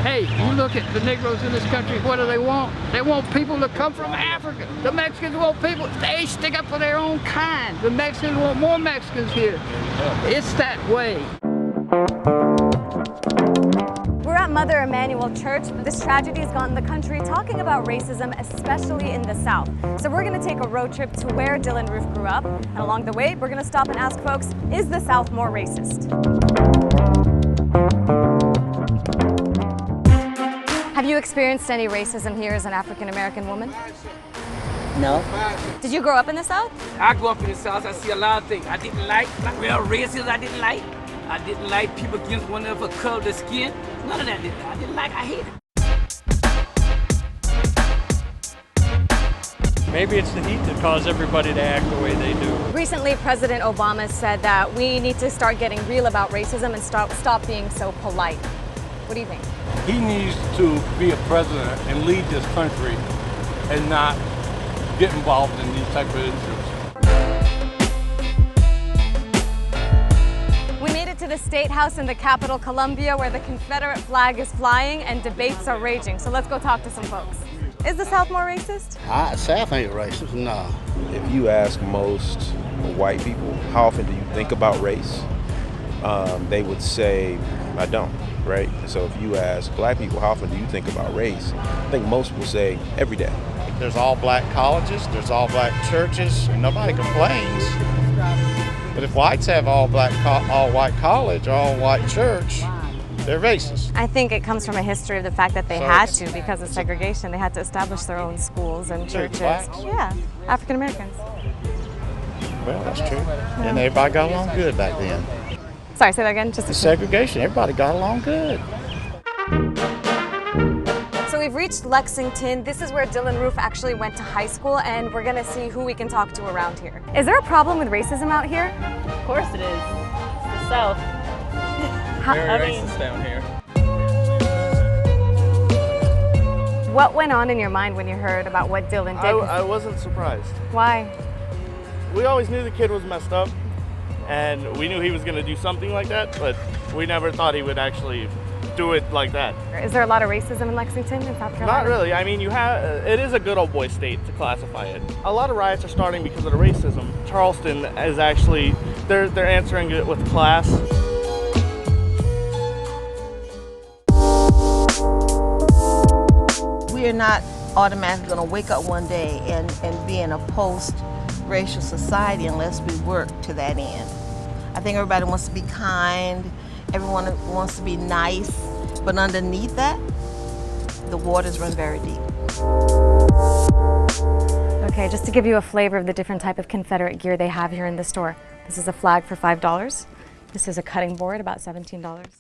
Hey, you look at the Negroes in this country, what do they want? They want people to come from Africa. The Mexicans want people, they stick up for their own kind. The Mexicans want more Mexicans here. It's that way. We're at Mother Emanuel Church. This tragedy has gotten the country talking about racism, especially in the South. So we're going to take a road trip to where Dylan Roof grew up. And along the way, we're going to stop and ask folks, is the South more racist? Have you experienced any racism here as an African-American woman? No. Did you grow up in the South? I grew up in the South. I see a lot of things I didn't like. Not real racism I didn't like. I didn't like people against one another for color of their skin. None of that I didn't like. I hated it. Maybe it's the heat that caused everybody to act the way they do. Recently, President Obama said that we need to start getting real about racism and stop being so polite. What do you think? He needs to be a president and lead this country and not get involved in these type of issues. We made it to the State House in the capital, Columbia, where the Confederate flag is flying and debates are raging. So let's go talk to some folks. Is the South more racist? South ain't racist, no. If you ask most white people, how often do you think about race? They would say, I don't, right? So if you ask black people, how often do you think about race? I think most will say every day. There's all black colleges, there's all black churches, and nobody complains. But if whites have all white college, all white church, they're racist. I think it comes from a history of the fact that they had to, because of segregation, they had to establish their own schools and churches. Yeah, African Americans. Well, that's true. And everybody got along good back then. Sorry, say that again. Just the segregation, everybody got along good. So we've reached Lexington. This is where Dylan Roof actually went to high school, and we're gonna see who we can talk to around here. Is there a problem with racism out here? Of course it is. It's the South. Very racist down here. What went on in your mind when you heard about what Dylan did? I wasn't surprised. Why? We always knew the kid was messed up, and we knew he was going to do something like that, but we never thought he would actually do it like that. Is there a lot of racism in Lexington, in South Carolina? Not really. I mean, it is a good old boy state to classify it. A lot of riots are starting because of the racism. Charleston is actually, they're answering it with class. We are not automatically going to wake up one day and be in a post-racial society unless we work to that end. I think everybody wants to be kind, everyone wants to be nice, but underneath that, the waters run very deep. Okay, just to give you a flavor of the different type of Confederate gear they have here in the store. This is a flag for $5. This is a cutting board, about $17.